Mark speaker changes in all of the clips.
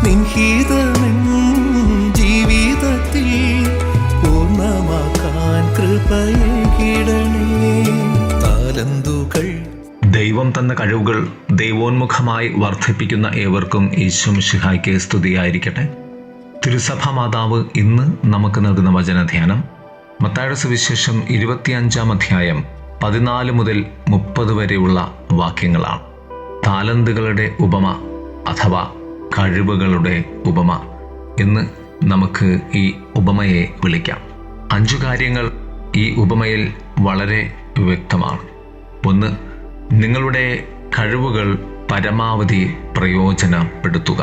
Speaker 1: നിൻഹിതമെൻ ജീവിതത്തിൽ പൂർണ്ണമാക്കാൻ കൃപയേകിടണേ. താലന്തുകൾ
Speaker 2: ദൈവം തന്ന കഴിവുകൾ ദൈവോന്മുഖമായി വർദ്ധിപ്പിക്കുന്ന ഏവർക്കും ഈശോ മിശിഹായ്ക്ക് സ്തുതിയായിരിക്കട്ടെ. തിരുസഭാ മാതാവ് ഇന്ന് നമുക്ക് നൽകുന്ന വചനധ്യാനം മത്തായിയുടെ സുവിശേഷം 25-ാം അധ്യായം 14 മുതൽ 30 വരെയുള്ള വാക്യങ്ങളാണ്. താലന്തുകളുടെ ഉപമ അഥവാ കഴിവുകളുടെ ഉപമ എന്ന് നമുക്ക് ഈ ഉപമയെ വിളിക്കാം. 5 കാര്യങ്ങൾ ഈ ഉപമയിൽ വളരെ വ്യക്തമാണ്. 1. നിങ്ങളുടെ കഴിവുകൾ പരമാവധി പ്രയോജനപ്പെടുത്തുക.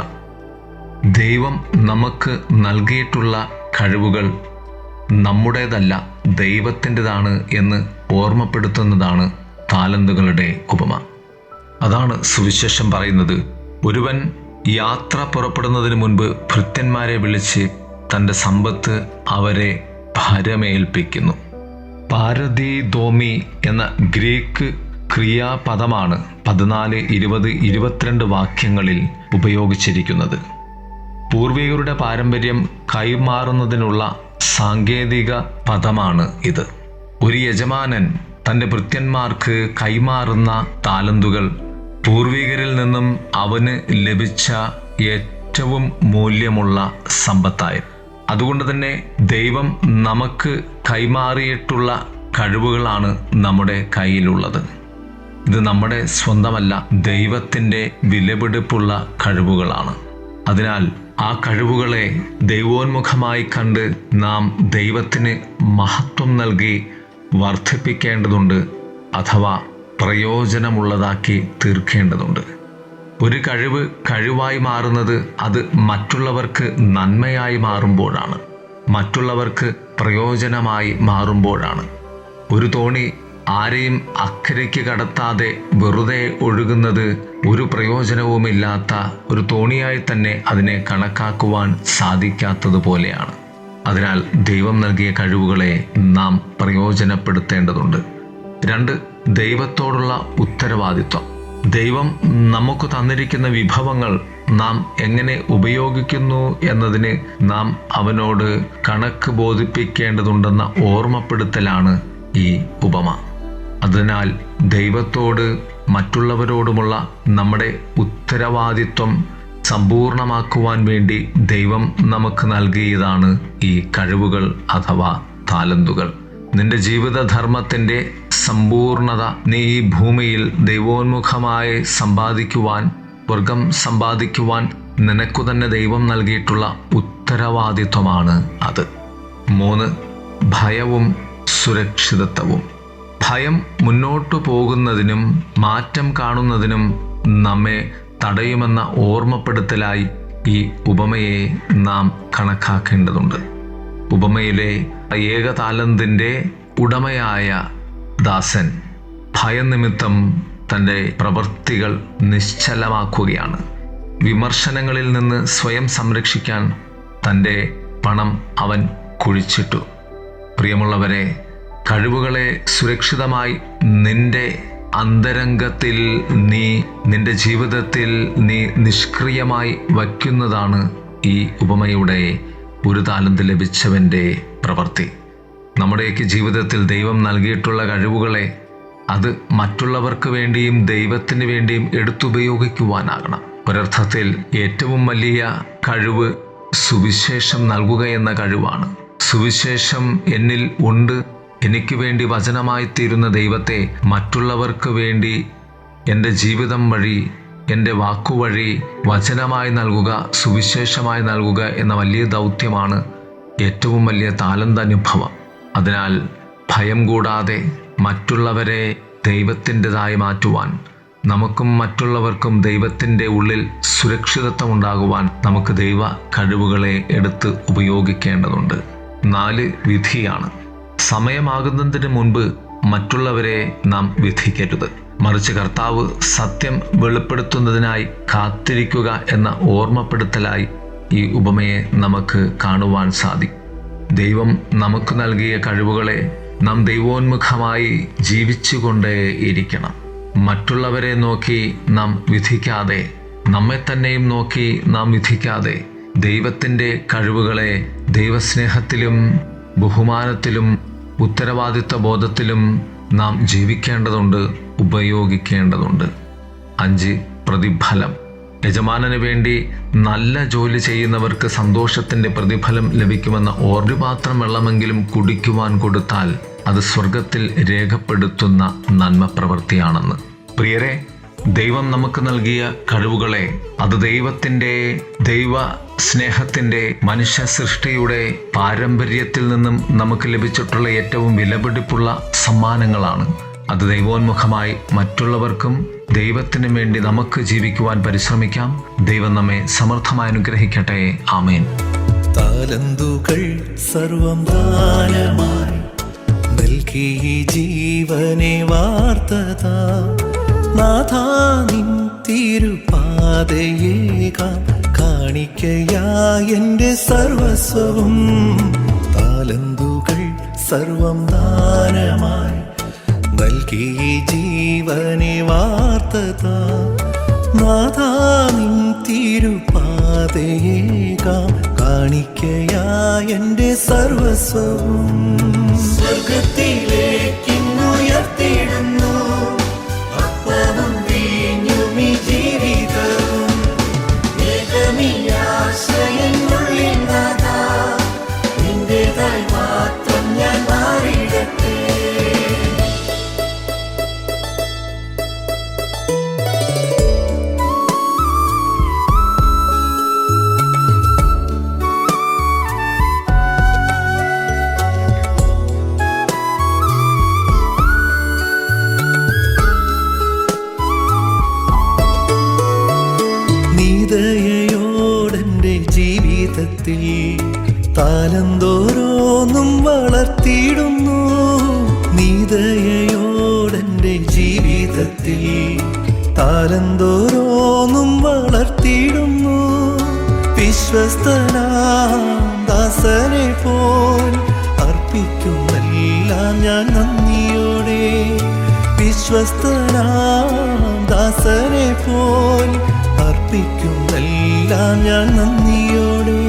Speaker 2: ദൈവം നമുക്ക് നൽകിയിട്ടുള്ള കഴിവുകൾ നമ്മുടേതല്ല, ദൈവത്തിൻ്റെതാണ് എന്ന് ഓർമ്മപ്പെടുത്തുന്നതാണ് താലന്തുകളുടെ ഉപമ. അതാണ് സുവിശേഷം പറയുന്നത്. ഒരുവൻ യാത്ര പുറപ്പെടുന്നതിന് മുൻപ് ഭൃത്യന്മാരെ വിളിച്ച് തൻ്റെ സമ്പത്ത് അവരെ ഭരമേൽപ്പിക്കുന്നു. പാരദീദോമി എന്ന ഗ്രീക്ക് ക്രിയാപദമാണ് 14, 20, 22 വാക്യങ്ങളിൽ ഉപയോഗിച്ചിരിക്കുന്നത്. പൂർവികരുടെ പാരമ്പര്യം കൈമാറുന്നതിനുള്ള സാങ്കേതിക പദമാണ് ഇത്. ഒരു യജമാനൻ തൻ്റെ ഭൃത്യന്മാർക്ക് കൈമാറുന്ന താലന്തുകൾ പൂർവികരിൽ നിന്നും അവന് ലഭിച്ച ഏറ്റവും മൂല്യമുള്ള സമ്പത്തായിരുന്നു. അതുകൊണ്ട് തന്നെ ദൈവം നമുക്ക് കൈമാറിയിട്ടുള്ള കഴിവുകളാണ് നമ്മുടെ കയ്യിലുള്ളത്. ഇത് നമ്മുടെ സ്വന്തമല്ല, ദൈവത്തിൻ്റെ വിലപിടിപ്പുള്ള കഴിവുകളാണ്. അതിനാൽ ആ കഴിവുകളെ ദൈവോന്മുഖമായി കണ്ട് നാം ദൈവത്തിന് മഹത്വം നൽകി വർദ്ധിപ്പിക്കേണ്ടതുണ്ട്, അഥവാ പ്രയോജനമുള്ളതാക്കി തീർക്കേണ്ടതുണ്ട്. ഒരു കഴിവായി മാറുന്നത് അത് മറ്റുള്ളവർക്ക് നന്മയായി മാറുമ്പോഴാണ്, മറ്റുള്ളവർക്ക് പ്രയോജനമായി മാറുമ്പോഴാണ്. ഒരു തോണി ആരെയും അക്കരയ്ക്ക് കടത്താതെ വെറുതെ ഒഴുകുന്നത് ഒരു പ്രയോജനവുമില്ലാത്ത ഒരു തോണിയായി തന്നെ അതിനെ കണക്കാക്കുവാൻ സാധിക്കാത്തതുപോലെയാണ്. അതിനാൽ ദൈവം നൽകിയ കഴിവുകളെ നാം പ്രയോജനപ്പെടുത്തേണ്ടതുണ്ട്. 2. ദൈവത്തോടുള്ള ഉത്തരവാദിത്വം. ദൈവം നമുക്ക് തന്നിരിക്കുന്ന വിഭവങ്ങൾ നാം എങ്ങനെ ഉപയോഗിക്കുന്നു എന്നതിന് നാം അവനോട് കണക്ക് ബോധിപ്പിക്കേണ്ടതുണ്ടെന്ന ഓർമ്മപ്പെടുത്തലാണ് ഈ ഉപമ. അതിനാൽ ദൈവത്തോട് മറ്റുള്ളവരോടുമുള്ള നമ്മുടെ ഉത്തരവാദിത്വം സമ്പൂർണമാക്കുവാൻ വേണ്ടി ദൈവം നമുക്ക് നൽകിയതാണ് ഈ കഴിവുകൾ അഥവാ താലന്തുകൾ. നിന്റെ ജീവിതധർമ്മത്തിൻ്റെ സമ്പൂർണത നീ ഈ ഭൂമിയിൽ ദൈവോന്മുഖമായി സ്വർഗം സമ്പാദിക്കുവാൻ നിനക്കു തന്നെ ദൈവം നൽകിയിട്ടുള്ള ഉത്തരവാദിത്വമാണ് അത്. 3. ഭയവും സുരക്ഷിതത്വവും. ഭയം മുന്നോട്ടു പോകുന്നതിനും മാറ്റം കാണുന്നതിനും നമ്മെ തടയുമെന്ന ഓർമ്മപ്പെടുത്തലായി ഈ ഉപമയെ നാം കണക്കാക്കേണ്ടതുണ്ട്. ഉപമയിലെ ഏകതാലന്തിൻ്റെ ഉടമയായ ദാസൻ ഭയനിമിത്തം തൻ്റെ പ്രവൃത്തികൾ നിശ്ചലമാക്കുകയാണ്. വിമർശനങ്ങളിൽ നിന്ന് സ്വയം സംരക്ഷിക്കാൻ തൻ്റെ പണം അവൻ കുഴിച്ചിട്ടു. പ്രിയമുള്ളവരെ, കഴിവുകളെ സുരക്ഷിതമായി നിന്റെ അന്തരംഗത്തിൽ നിന്റെ ജീവിതത്തിൽ നീ നിഷ്ക്രിയമായി വയ്ക്കുന്നതാണ് ഈ ഉപമയുടെ ഒരു താലന്ത് ലഭിച്ചവൻ്റെ പ്രവൃത്തി. നമ്മുടെയൊക്കെ ജീവിതത്തിൽ ദൈവം നൽകിയിട്ടുള്ള കഴിവുകളെ അത് മറ്റുള്ളവർക്ക് വേണ്ടിയും ദൈവത്തിന് വേണ്ടിയും എടുത്തുപയോഗിക്കുവാനാകണം. ഒരർത്ഥത്തിൽ ഏറ്റവും വലിയ കഴിവ് സുവിശേഷം നൽകുക എന്ന കഴിവാണ്. സുവിശേഷം എന്നിൽ ഉണ്ട്, എനിക്ക് വേണ്ടി വചനമായി തീരുന്ന ദൈവത്തെ മറ്റുള്ളവർക്ക് വേണ്ടി എൻ്റെ ജീവിതം വഴി, എൻ്റെ വാക്കുവഴി വചനമായി നൽകുക, സുവിശേഷമായി നൽകുക എന്ന വലിയ ദൗത്യമാണ് ഏറ്റവും വലിയ താലന്തനുഭവം. അതിനാൽ ഭയം കൂടാതെ മറ്റുള്ളവരെ ദൈവത്തിൻ്റെതായി മാറ്റുവാൻ, നമുക്കും മറ്റുള്ളവർക്കും ദൈവത്തിൻ്റെ ഉള്ളിൽ സുരക്ഷിതത്വം ഉണ്ടാകുവാൻ നമുക്ക് ദൈവ കഴിവുകളെ എടുത്ത് ഉപയോഗിക്കേണ്ടതുണ്ട്. 4. വിധിയാണ്. സമയമാകുന്നതിന് മുൻപ് മറ്റുള്ളവരെ നാം വിധിക്കരുത്. മറിച്ച് കർത്താവ് സത്യം വെളിപ്പെടുത്തുന്നതിനായി കാത്തിരിക്കുക എന്ന ഓർമ്മപ്പെടുത്തലായി ഈ ഉപമയെ നമുക്ക് കാണുവാൻ സാധിക്കും. ദൈവം നമുക്ക് നൽകിയ കഴിവുകളെ നാം ദൈവോന്മുഖമായി ജീവിച്ചുകൊണ്ടേ ഇരിക്കണം. മറ്റുള്ളവരെ നോക്കി നാം വിധിക്കാതെ നമ്മെ തന്നെയും നോക്കി നാം വിധിക്കാതെ ദൈവത്തിൻ്റെ കഴിവുകളെ ദൈവസ്നേഹത്തിലും ബഹുമാനത്തിലും ഉത്തരവാദിത്വ ബോധത്തിലും നാം ജീവിക്കേണ്ടതുണ്ട്, ഉപയോഗിക്കേണ്ടതുണ്ട്. 5. പ്രതിഫലം. യജമാനന് വേണ്ടി നല്ല ജോലി ചെയ്യുന്നവർക്ക് സന്തോഷത്തിൻ്റെ പ്രതിഫലം ലഭിക്കുമെന്ന ഒരു പാത്രം വെള്ളമെങ്കിലും കുടിക്കുവാൻ കൊടുത്താൽ അത് സ്വർഗത്തിൽ രേഖപ്പെടുത്തുന്ന നന്മ പ്രവൃത്തിയാണെന്ന്. പ്രിയരെ, ദൈവം നമുക്ക് നൽകിയ കഴിവുകളെ അത് ദൈവ സ്നേഹത്തിൻ്റെ മനുഷ്യ സൃഷ്ടിയുടെ പാരമ്പര്യത്തിൽ നിന്നും നമുക്ക് ലഭിച്ചിട്ടുള്ള ഏറ്റവും വിലപിടിപ്പുള്ള സമ്മാനങ്ങളാണ്. അത് ദൈവോന്മുഖമായി മറ്റുള്ളവർക്കും ദൈവത്തിനു വേണ്ടി നമുക്ക് ജീവിക്കുവാൻ പരിശ്രമിക്കാം. ദൈവം നമ്മെ സമൃദ്ധമായി അനുഗ്രഹിക്കട്ടെ. ആമേൻ.
Speaker 1: താലന്തുകൾ സർവം ദാനമായി നൽകി ജീവനെ വാർത്തതാ നാഥാ നിൻ തിരുപാതയേകാം കാണിക്കയായി എൻ്റെ സർവസ്വവും. താലന്തുകൾ സർവം ദാനമായി നൽകി ജീവനെ വാർത്തതാ നാഥാ നിൻ തിരുപാതയേകാം കാണിക്കയായി എൻ്റെ സർവസ്വവും. സ്വർഗത്തിലേക്കുയർത്തിടുന്നു അപ്പവും വീഞ്ഞും ഈ ജീവിതവും ഏകമിയാശ്രയനുള്ളിൽ നാഥാ നിന്റേതായി മാത്രം ഞാൻ മാറിയിടട്ടെ. ദയയോടെൻ്റെ ജീവിതത്തിൽ താലന്തോരോന്നും വളർത്തിയിടുന്നു. നീതയോടെൻ്റെ ജീവിതത്തിൽ താലന്തോരോന്നും വളർത്തിയിടുന്നു. വിശ്വസ്തനാം ദാസനെ പോൽ അർപ്പിക്കുന്നെല്ലാം ഞാൻ നന്ദിയോടെ. വിശ്വസ്തനാം ദാസനെ പോൽ അർപ്പിക്കുന്നെല്ലാം ഞാൻ നന്ദിയോടെ.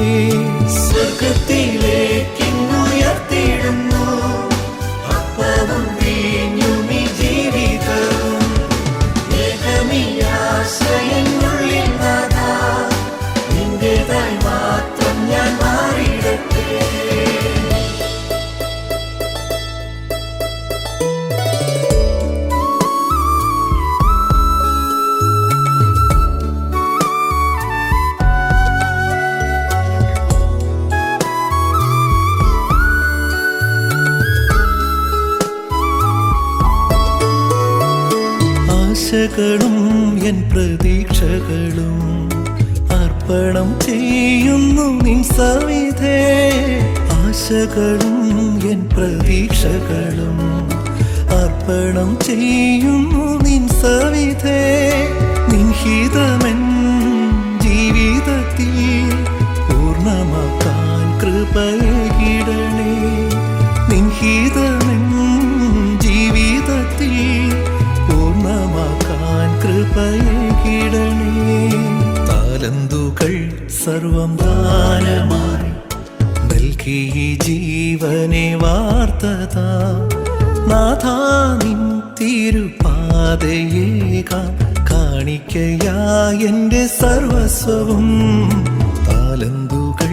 Speaker 1: സ്വർഗത്തിലേക്കുയർത്തിടുന്നു അപ്പവും വീഞ്ഞും ഈ ജീവിതവും ഏകമിയാശ്രയനുള്ളിൽ നാഥാ നിന്റേതായി മാത്രം ഞാൻ മാറിയിടട്ടെ. ആശകളും എൻ പ്രതീക്ഷകളും അർപ്പണം ചെയ്യുന്നു നിൻ സവിധേ. ആശകളും എൻ പ്രതീക്ഷകളും അർപ്പണം ചെയ്യുന്നു നിൻ സവിധേ. നിൻ ഹിതമെൻ ജീവിതത്തിൽ പൂർണ്ണമാക്കാൻ കൃപയേകിടണേ. നിൻ ഹിതമെൻ ജീവിതത്തിൽ പൂർണ്ണമാക്കാൻ കൃപയേകിടണേ. താലന്തുകൾ സർവം ദാനമായി നൽകി ജീവനെ വാർത്തതാ നാഥാ നിൻ തിരുപാതയേകാം കാണിക്കയായി എൻ്റെ സർവസ്വവും. താലന്തുകൾ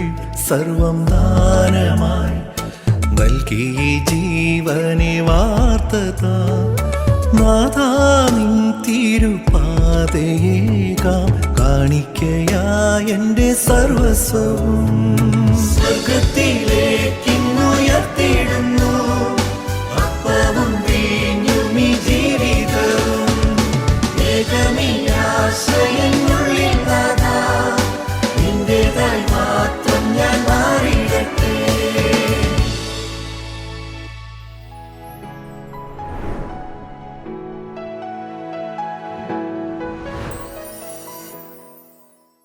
Speaker 1: സർവം ദാനമായി നൽകി ജീവനെ വാർത്തതാ നാഥാ നിൻ തിരുപാതയേകാം കാണിക്കയായി എൻ്റെ സർവസ്വവും. സ്വർഗത്തിലേക്ക്